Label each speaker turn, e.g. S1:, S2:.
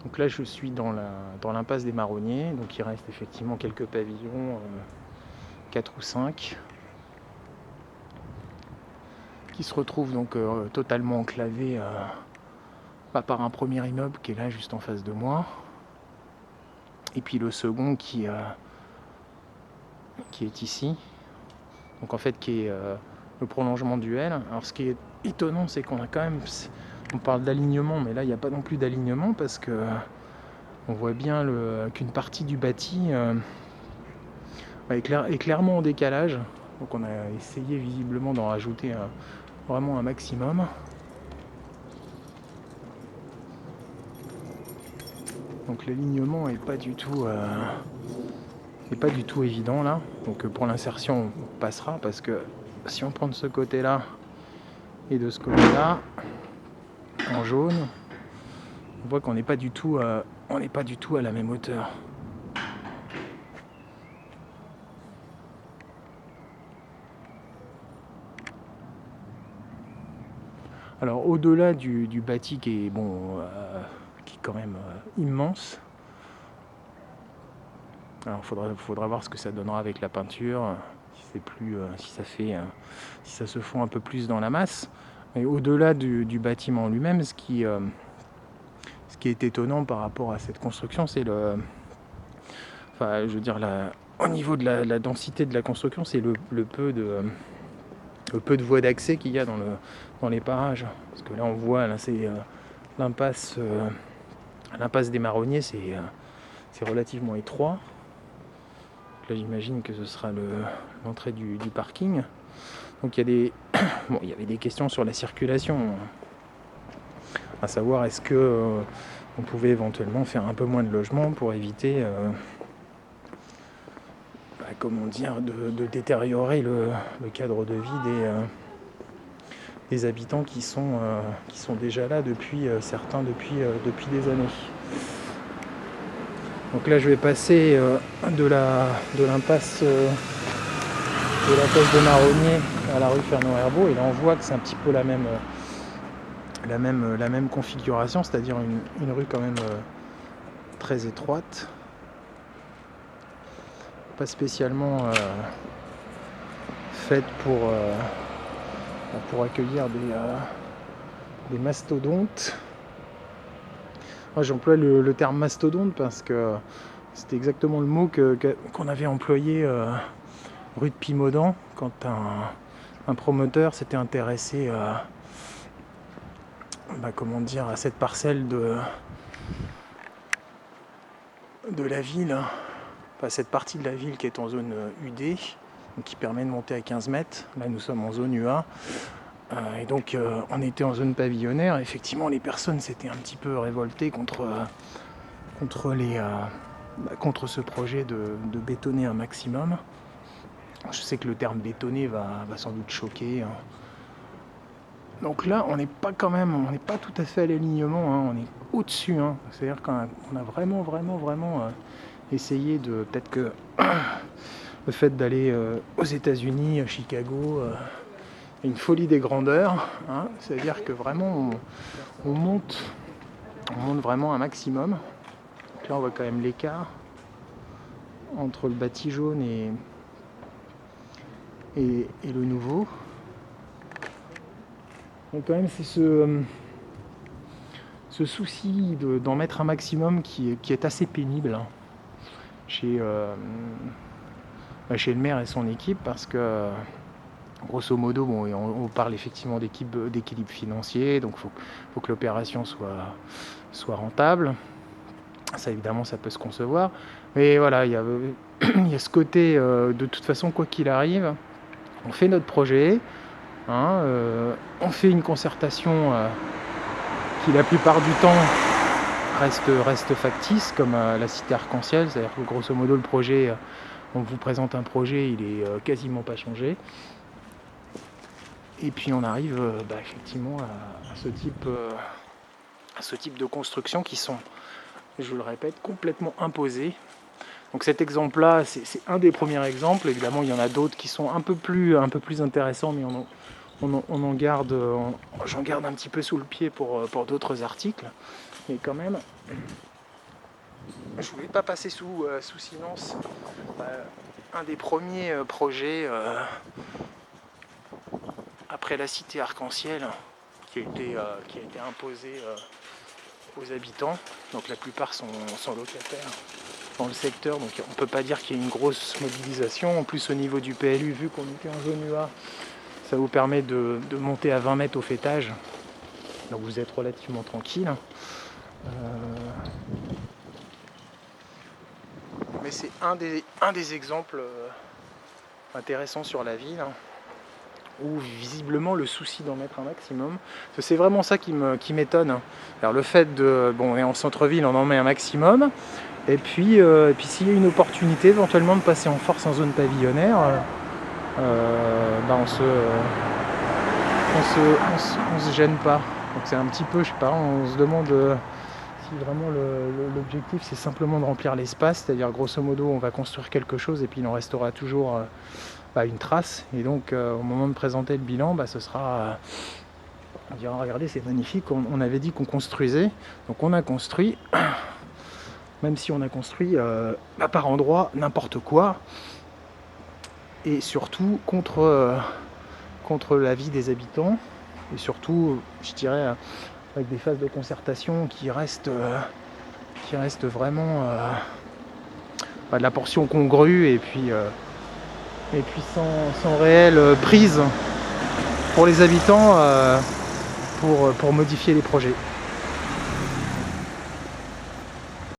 S1: Donc là je suis dans l'impasse des Marronniers, donc il reste effectivement quelques pavillons, 4 ou 5, qui se retrouvent donc totalement enclavés par un premier immeuble qui est là juste en face de moi, et puis le second qui est ici, donc en fait qui est le prolongement du L. Alors ce qui est étonnant, c'est qu'on a quand même, on parle d'alignement, mais là il n'y a pas non plus d'alignement parce que on voit bien qu'une partie du bâti est clairement en décalage. Donc on a essayé visiblement d'en rajouter vraiment un maximum. Donc l'alignement n'est pas du tout évident là. Donc pour l'insertion on passera, parce que si on prend de ce côté là et de ce côté là en jaune, on voit qu'on n'est pas du tout à la même hauteur. Alors au-delà du bâti qui est qui est quand même immense. Alors faudra voir ce que ça donnera avec la peinture, si ça se fond un peu plus dans la masse. Mais au-delà du bâtiment lui-même, ce qui est étonnant par rapport à cette construction, c'est au niveau de la densité de la construction, c'est le peu de voies d'accès qu'il y a dans les parages. Parce que là on voit, là c'est l'impasse des Marronniers, c'est relativement étroit. Là j'imagine que ce sera l'entrée du parking. Donc il y avait des questions sur la circulation, à savoir est-ce que on pouvait éventuellement faire un peu moins de logements pour éviter de détériorer le cadre de vie des habitants qui sont déjà là depuis des années. Donc là je vais passer de l'impasse de Marronniers à la rue Fernand-Herbault, et là on voit que c'est un petit peu la même configuration, c'est-à-dire une rue quand même très étroite, pas spécialement faite pour accueillir des mastodontes. Moi j'emploie le terme mastodonte parce que c'était exactement le mot qu'on avait employé rue de Pimaudan quand un promoteur s'était intéressé à cette parcelle de la ville, cette partie de la ville qui est en zone UD, donc qui permet de monter à 15 mètres. Là nous sommes en zone UA. Et donc on était en zone pavillonnaire. Effectivement les personnes s'étaient un petit peu révoltées contre ce projet de bétonner un maximum. Je sais que le terme bétonner va sans doute choquer. Donc là on n'est pas tout à fait à l'alignement, on est au-dessus. C'est-à-dire qu'on a vraiment essayé de, peut-être que le fait d'aller aux États-Unis, à Chicago, une folie des grandeurs, c'est-à-dire que vraiment on monte vraiment un maximum. Donc là on voit quand même l'écart entre le bâti jaune et le nouveau. Donc quand même c'est ce souci d'en mettre un maximum qui est assez pénible chez le maire et son équipe, parce que grosso modo, on parle effectivement d'équilibre financier, donc faut que l'opération soit rentable. Ça évidemment ça peut se concevoir, mais voilà, il y a ce côté de toute façon, quoi qu'il arrive, on fait notre projet, on fait une concertation qui la plupart du temps reste factice, comme la cité arc-en-ciel, c'est-à-dire que grosso modo le projet, on vous présente un projet, il est quasiment pas changé. Et puis on arrive effectivement à ce type de construction qui sont, je vous le répète, complètement imposées. Donc cet exemple-là, c'est un des premiers exemples. Évidemment, il y en a d'autres qui sont un peu plus intéressants, mais j'en garde un petit peu sous le pied pour d'autres articles. Mais quand même, je voulais pas passer sous silence un des premiers projets après la cité arc-en-ciel qui a été imposé aux habitants. Donc la plupart sont locataires dans le secteur, donc on ne peut pas dire qu'il y ait une grosse mobilisation. En plus, au niveau du PLU, vu qu'on était en zone UA, ça vous permet de monter à 20 mètres au fêtage, donc vous êtes relativement tranquille. Mais c'est un des exemples intéressants sur la ville, où visiblement le souci d'en mettre un maximum, c'est vraiment ça qui m'étonne. Alors le fait de, bon, on est en centre-ville, on en met un maximum, et puis s'il y a une opportunité éventuellement de passer en force en zone pavillonnaire, on se gêne pas. Donc c'est un petit peu, je sais pas, on se demande si vraiment l'objectif c'est simplement de remplir l'espace, c'est-à-dire grosso modo on va construire quelque chose et puis il en restera toujours une trace, et donc au moment de présenter le bilan, ce sera on dira regardez c'est magnifique, on avait dit qu'on construisait, donc on a construit, même si on a construit par endroits n'importe quoi, et surtout contre l'avis des habitants, et surtout je dirais avec des phases de concertation qui restent vraiment de la portion congrue, et puis sans réelle prise pour les habitants pour modifier les projets.